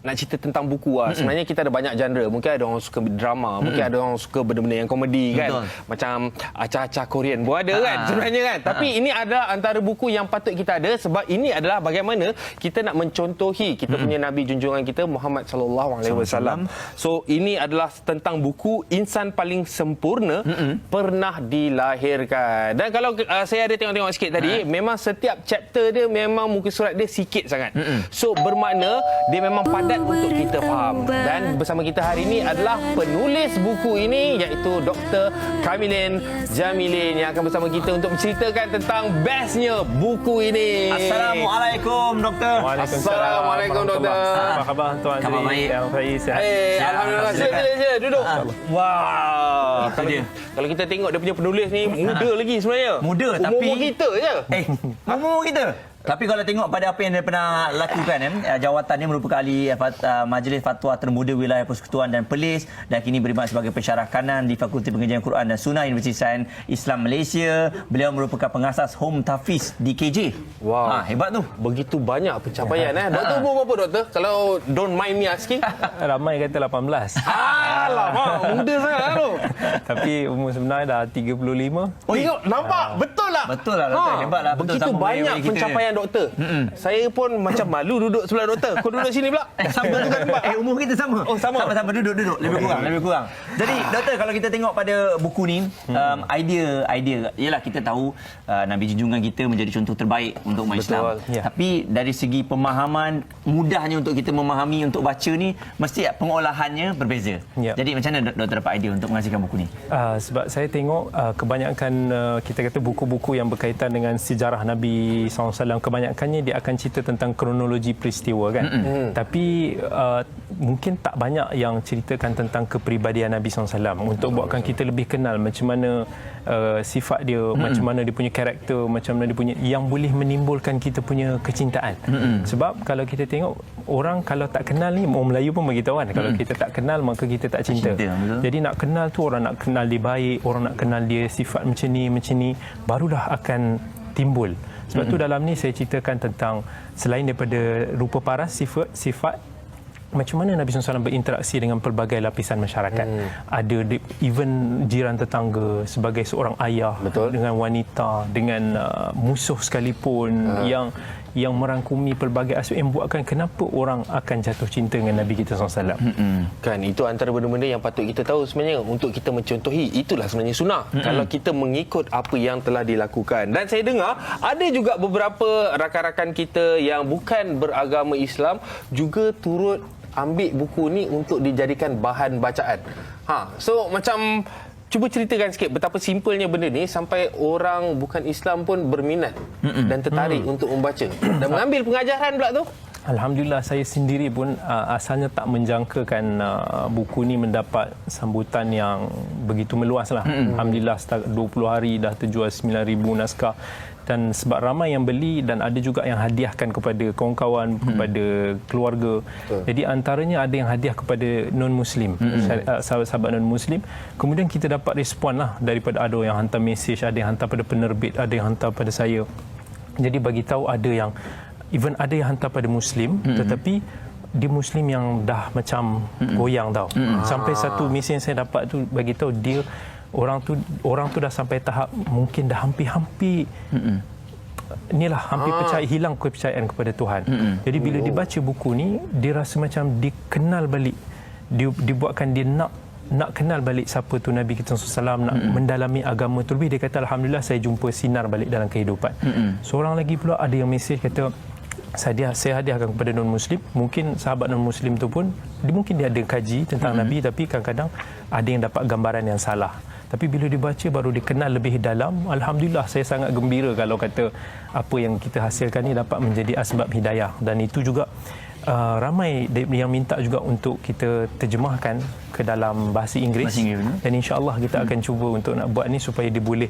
nak cerita tentang buku lah. Sebenarnya kita ada banyak genre. Mungkin ada orang suka drama, mungkin ada orang suka benda-benda yang komedi kan. Macam acah-acah Korean pun ada kan sebenarnya kan. Tapi ini adalah antara buku yang patut kita ada sebab ini adalah bagaimana kita nak mencontohi kita punya Nabi junjungan kita Muhammad sallallahu alaihi wasallam. So ini adalah tentang buku insan paling sempurna pernah dilahirkan. Dan kalau saya ada tengok-tengok sikit tadi, memang setiap chapter dia memang muka surat dia sikit sangat. So bermakna dia memang padat untuk kita faham. Dan bersama kita hari ini adalah penulis buku ini iaitu Dr. Kamilin Jamilin yang akan bersama kita untuk menceritakan tentang bestnya buku ini. Assalamualaikum Doktor. Assalamualaikum Doktor. Apa khabar Tuan Khabar baik. Yang baik, sihat. Alhamdulillah. Sila duduk. Wah. Itu dia. Kalau kita tengok dia punya penulis ni muda lagi sebenarnya. Muda tapi umur kita je. Umur kita. Tapi kalau tengok pada apa yang dia pernah lakukan jawatan dia merupakan ahli Majlis Fatwa Termuda Wilayah Persekutuan dan Perlis dan kini berkhidmat sebagai pensyarah kanan di Fakulti Pengajian Quran dan Sunnah Universiti Sains Islam Malaysia. Beliau merupakan pengasas Home Tafiz di KJ. Wow. Hebat tu. Begitu banyak pencapaian Doktor umur berapa Doktor? Kalau don't mind me asking. Ramai kata 18. Alamak, muda sangat tu. Tapi umur sebenarnya dah 35. Tengok, nampak? Betul lah. Betul lah Doktor. Hebat lah. Betul. Begitu banyak pencapaian Doktor. Saya pun macam malu duduk sebelah Doktor. Kau duduk sini pula. Sama tu kan. Umur kita sama. Oh, sama. Sama-sama duduk. Lebih kurang. Jadi Doktor, kalau kita tengok pada buku ni, idea ialah kita tahu Nabi junjungan kita menjadi contoh terbaik untuk umat Islam. Ya. Tapi dari segi pemahaman, mudahnya untuk kita memahami untuk baca ni mesti pengolahannya berbeza. Ya. Jadi macam mana Doktor dapat idea untuk menghasilkan buku ni? Sebab saya tengok kebanyakan kita kata buku-buku yang berkaitan dengan sejarah Nabi SAW, kebanyakannya dia akan cerita tentang kronologi peristiwa kan. Tapi mungkin tak banyak yang ceritakan tentang kepribadian Nabi SAW untuk buatkan kita lebih kenal macam mana sifat dia, macam mana dia punya karakter, macam mana dia punya yang boleh menimbulkan kita punya kecintaan. Sebab kalau kita tengok orang kalau tak kenal ni, orang Melayu pun beritahu kan, kalau kita tak kenal maka kita tak cinta. Jadi nak kenal tu, orang nak kenal dia baik, orang nak kenal dia sifat macam ni, barulah akan timbul. Sebab tu dalam ni saya ceritakan tentang selain daripada rupa paras, sifat macam mana Nabi SAW berinteraksi dengan pelbagai lapisan masyarakat. Ada even jiran tetangga, sebagai seorang ayah. Betul. Dengan wanita, dengan musuh sekalipun yang merangkumi pelbagai aspek yang buatkan kenapa orang akan jatuh cinta dengan Nabi kita SAW. Kan itu antara benda-benda yang patut kita tahu sebenarnya untuk kita mencontohi. Itulah sebenarnya sunnah. Kalau kita mengikut apa yang telah dilakukan. Dan saya dengar ada juga beberapa rakan-rakan kita yang bukan beragama Islam juga turut ambil buku ni untuk dijadikan bahan bacaan. So macam cuba ceritakan sikit betapa simpelnya benda ni sampai orang bukan Islam pun berminat dan tertarik untuk membaca dan mengambil pengajaran pula tu. Alhamdulillah, saya sendiri pun asalnya tak menjangkakan buku ni mendapat sambutan yang begitu meluas lah. Alhamdulillah, setakat 20 hari dah terjual 9,000 naskah. Dan sebab ramai yang beli dan ada juga yang hadiahkan kepada kawan-kawan, kepada keluarga. Jadi antaranya ada yang hadiah kepada non-Muslim, sahabat-sahabat non-Muslim. Kemudian kita dapat respon lah daripada ada yang hantar mesej, ada yang hantar pada penerbit, ada yang hantar pada saya. Jadi bagi tahu ada yang even ada yang hantar pada Muslim, tetapi dia Muslim yang dah macam goyang tau. Sampai satu mesej yang saya dapat tu bagi tahu dia orang tu dah sampai tahap mungkin dah hampir inilah hampir hilang kepercayaan kepada Tuhan. Jadi bila dia baca buku ni, dia rasa macam dikenal balik. Dibuatkan dia nak kenal balik siapa tu Nabi kita SAW, nak mendalami agama tu lebih. Dia kata alhamdulillah saya jumpa sinar balik dalam kehidupan. Seorang lagi pula ada yang mesej kata saya hadiahkan kepada non-Muslim. Mungkin sahabat non-Muslim tu pun mungkin dia ada kaji tentang Nabi, tapi kadang-kadang ada yang dapat gambaran yang salah. Tapi bila dibaca baru dikenal lebih dalam. Alhamdulillah, saya sangat gembira kalau kata apa yang kita hasilkan ni dapat menjadi asbab hidayah. Dan itu juga ramai yang minta juga untuk kita terjemahkan ke dalam bahasa Inggeris. Dan insya-Allah kita akan cuba untuk nak buat ni supaya dia boleh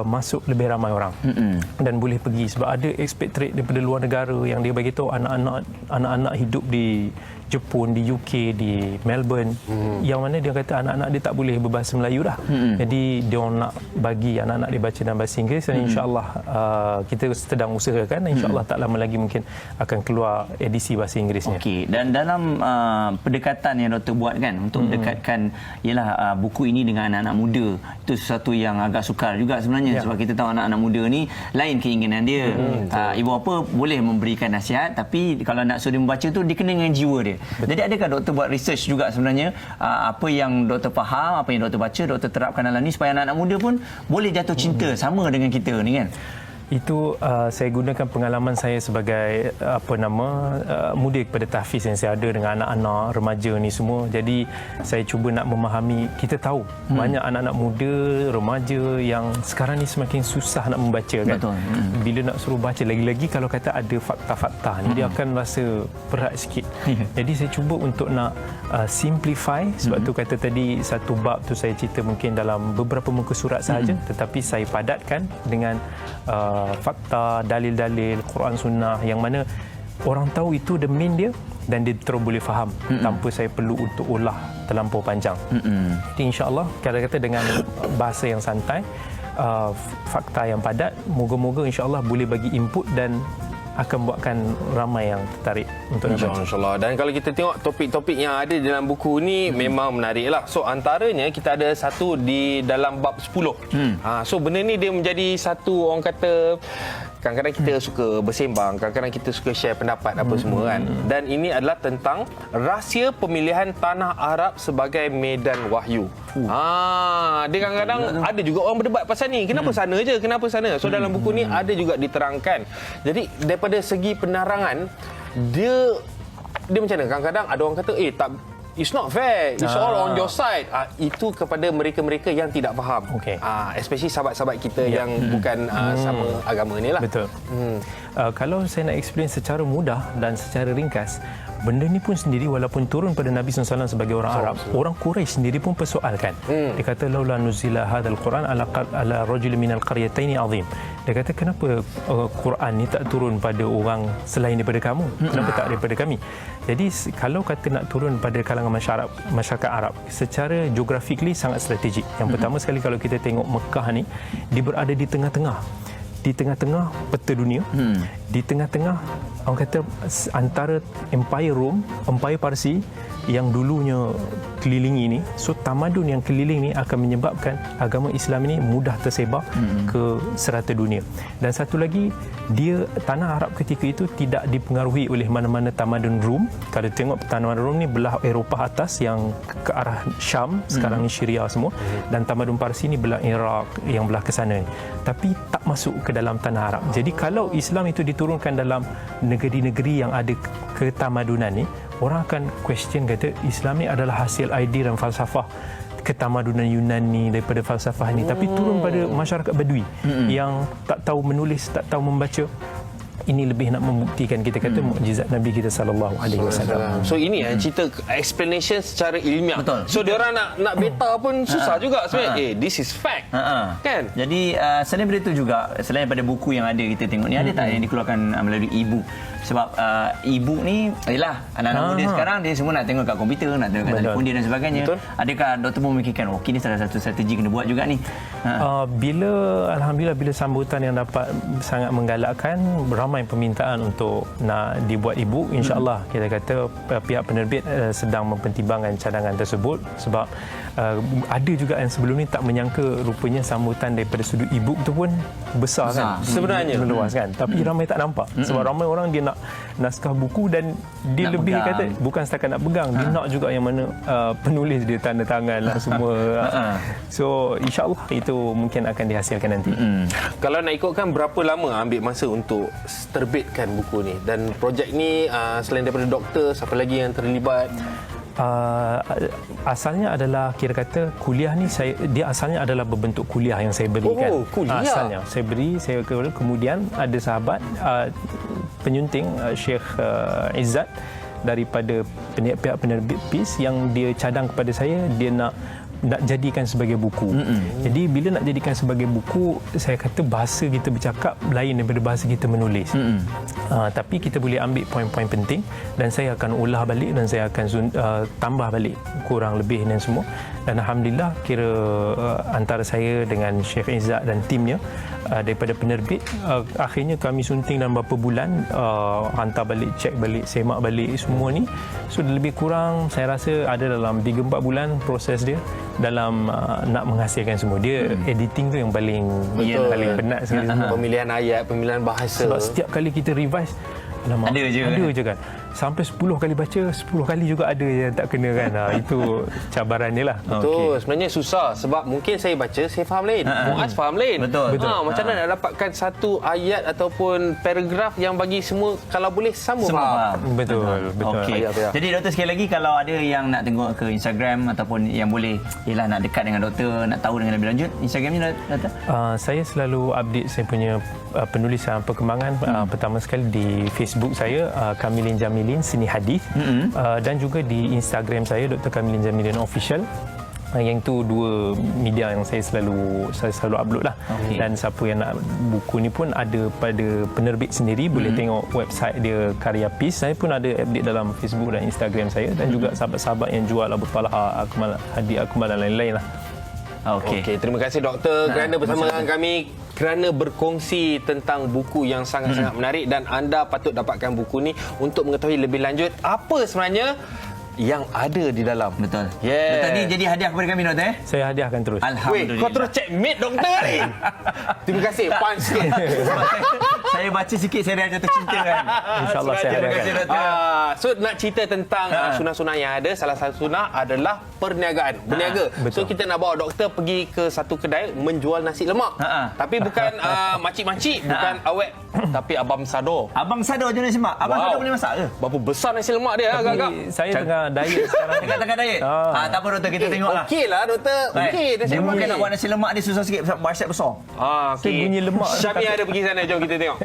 masuk lebih ramai orang dan boleh pergi. Sebab ada expatriate daripada luar negara yang dia bagi tahu anak-anak hidup di Jepun, di UK, di Melbourne, yang mana dia kata anak-anak dia tak boleh berbahasa Melayu dah. Jadi dia orang nak bagi anak-anak dia baca dalam bahasa Inggeris, dan insya-Allah kita sedang usahakan, insya-Allah tak lama lagi mungkin akan keluar edisi bahasa Inggerisnya. Okey, dan dalam pendekatan yang doktor buat kan untuk mendekatkan ialah buku ini dengan anak-anak muda, itu sesuatu yang agak sukar juga sebenarnya, sebab kita tahu anak-anak muda ni lain keinginan dia. Ibu bapa boleh memberikan nasihat, tapi kalau nak suruh dia membaca tu dia kena dengan jiwa dia. Betul. Jadi adakah doktor buat research juga sebenarnya apa yang doktor faham, apa yang doktor baca, doktor terapkan dalam ni supaya anak-anak muda pun boleh jatuh cinta sama dengan kita ni kan? Itu saya gunakan pengalaman saya sebagai muda kepada tahfiz yang saya ada dengan anak-anak remaja ni semua. Jadi saya cuba nak memahami, kita tahu banyak anak-anak muda, remaja yang sekarang ni semakin susah nak membaca kan. Betul. Bila nak suruh baca, lagi-lagi kalau kata ada fakta-fakta ni dia akan rasa berat sikit. Jadi saya cuba untuk nak simplify, sebab tu kata tadi satu bab tu saya cerita mungkin dalam beberapa muka surat sahaja, tetapi saya padatkan dengan fakta, dalil-dalil Quran Sunnah yang mana orang tahu itu the main dia, dan dia terus boleh faham tanpa saya perlu untuk ulah terlampau panjang. Jadi insya-Allah kata-kata dengan bahasa yang santai, fakta yang padat, moga-moga insya-Allah boleh bagi input dan akan buatkan ramai yang tertarik untuk membaca. InsyaAllah. Dan kalau kita tengok topik-topik yang ada dalam buku ni memang menarik lah. So antaranya kita ada satu di dalam bab 10. So benda ni dia menjadi satu, orang kata, kadang-kadang kita suka bersembang, kadang-kadang kita suka share pendapat apa semua kan. Dan ini adalah tentang rahsia pemilihan tanah Arab sebagai medan wahyu. Dia kadang-kadang ada juga orang berdebat pasal ni. Kenapa sana je? Kenapa sana? So dalam buku ni ada juga diterangkan. Jadi daripada segi penerangan, dia macam mana? Kadang-kadang ada orang kata, tak, it's not fair. It's all on your side. Itu kepada mereka-mereka yang tidak faham. Especially sahabat-sahabat kita yang bukan sama agama ni lah. Betul. Kalau saya nak explain secara mudah dan secara ringkas, benda ni pun sendiri walaupun turun pada Nabi SAW sebagai orang Arab, orang Quraisy sendiri pun persoalkan. Dia kata laula nuzila hadzal Quran ala rajul minal qaryataini azim. Dia kata kenapa Quran ni tak turun pada orang selain daripada kamu? Kenapa tak daripada kami? Jadi kalau kata nak turun pada kalangan masyarakat Arab, secara geographically sangat strategik. Yang pertama sekali, kalau kita tengok Mekah ni, dia berada di tengah-tengah. Di tengah-tengah peta dunia, di tengah-tengah orang kata antara Empire Rom, Empire Parsi yang dulunya kelilingi ini. So tamadun yang keliling ni akan menyebabkan agama Islam ini mudah tersebar ke serata dunia. Dan satu lagi, dia tanah Arab ketika itu tidak dipengaruhi oleh mana-mana tamadun Rom. Kalau tengok tamadun Rom ni belah Eropah atas yang ke arah Syam, sekarang ni Syria semua, dan tamadun Parsi ni belah Iraq yang belah ke sana ni. Tapi tak masuk ke dalam tanah Arab. Jadi kalau Islam itu diturunkan dalam negeri-negeri yang ada ketamadunan ni, orang akan question, kata Islam ni adalah hasil idea dan falsafah ketamadunan Yunani daripada falsafah ni, tapi turun pada masyarakat Badui yang tak tahu menulis, tak tahu membaca. Ini lebih nak membuktikan, kita kata, mukjizat Nabi kita sallallahu alaihi wasallam. So ini cerita explanation secara ilmiah. Betul. So dia orang nak beta pun susah juga sebenarnya. This is fact. Kan? Jadi selain daripada itu juga, selain daripada buku yang ada kita tengok ni, ada tak yang dikeluarkan melalui e-book? Sebab e-book ni ialah anak-anak muda sekarang dia semua nak tengok kat komputer, nak tengok kat telefon dia dan sebagainya. Betul. Adakah doktor pun memikirkan okey ni salah satu strategi kena buat juga ni? Alhamdulillah bila sambutan yang dapat sangat menggalakkan, ramai permintaan untuk nak dibuat e-book. InsyaAllah kita kata pihak penerbit sedang mempertimbangkan cadangan tersebut, sebab ada juga yang sebelum ni tak menyangka rupanya sambutan daripada sudut e-book tu pun besar kan sebenarnya, meluas kan, tapi ramai tak nampak. Sebab ramai orang dia nak naskah buku dan dia nak lebih pegang. Kata bukan setakat nak pegang, dia nak juga yang mana penulis dia tanda tangan lah semua. So insyaAllah itu mungkin akan dihasilkan nanti. Kalau nak ikutkan, berapa lama ambil masa untuk terbitkan buku ni? Dan projek ni selain daripada doktor, siapa lagi yang terlibat? Asalnya adalah, kira kata kuliah ni dia asalnya adalah berbentuk kuliah yang saya berikan. Kuliah. Asalnya saya kemudian ada sahabat penyunting Syekh Izzat daripada pihak penerbit PIS yang dia cadang kepada saya, dia nak nak jadikan sebagai buku. Jadi bila nak jadikan sebagai buku, saya kata bahasa kita bercakap lain daripada bahasa kita menulis. Tapi kita boleh ambil poin-poin penting dan saya akan ulah balik dan saya akan tambah balik kurang lebih dan semua. Dan alhamdulillah kira antara saya dengan Syekh Izzat dan timnya daripada penerbit, akhirnya kami sunting dalam beberapa bulan, hantar balik, cek balik, semak balik semua ni. So lebih kurang saya rasa ada dalam 3-4 bulan proses dia dalam nak menghasilkan semua. Dia editing tu yang paling penat sekali. Pemilihan ayat, pemilihan bahasa. Sebab setiap kali kita revise, alamak, ada je kan. Sampai 10 kali baca, 10 kali juga ada yang tak kena kan. Itu cabarannya lah. Betul. Sebenarnya susah sebab mungkin saya baca, saya faham lain. Muaz faham lain. Betul. Macam mana nak dapatkan satu ayat ataupun paragraf yang bagi semua kalau boleh sama faham. Betul. Okey. Jadi doktor, sekali lagi kalau ada yang nak tengok ke Instagram ataupun yang boleh nak dekat dengan doktor, nak tahu dengan lebih lanjut, Instagramnya doktor? Saya selalu update saya punya penulisan perkembangan. Pertama sekali di Facebook saya, Kamilin Jamilin Seni Hadis, dan juga di Instagram saya Dr. Kamilin Jamilin Official. Yang tu dua media yang saya selalu upload lah. Dan siapa yang nak buku ni pun ada pada penerbit sendiri, boleh tengok website dia Karya Peace. Saya pun ada update dalam Facebook dan Instagram saya, dan juga sahabat-sahabat yang jual Abu Talha, Akmal, Hadi Akmal dan lain-lain lah. Okey, terima kasih doktor kerana bersama dengan kami, kerana berkongsi tentang buku yang sangat-sangat menarik, dan anda patut dapatkan buku ni untuk mengetahui lebih lanjut apa sebenarnya yang ada di dalam. Betul. Yeah. Doktor ni jadi hadiah kepada kami, doktor. Saya hadiahkan terus. Alhamdulillah. Kau terus checkmate doktor ni. Terima kasih. Punch sikit. Saya baca sikit, saya dah jatuh cinta kan. InsyaAllah saya hadiahkan. So nak cerita tentang sunah-sunah yang ada, salah satu sunah adalah perniagaan, berniaga. So kita nak bawa doktor pergi ke satu kedai menjual nasi lemak. Tapi bukan makcik-makcik, bukan awet, tapi Abang Sado. Abang Sado jual nasi lemak. Abang Sado boleh masak ke? Berapa besar nasi lemak dia agak-agak? Saya tengah diet sekarang. Tengah diet. Tak apa doktor, kita tengoklah. Okeylah doktor. Okey, dia mungkin nak buat nasi lemak dia susah sikit, baset besar. Okey. Bunyi lemak. Syami ada pergi sana, jom kita tengok.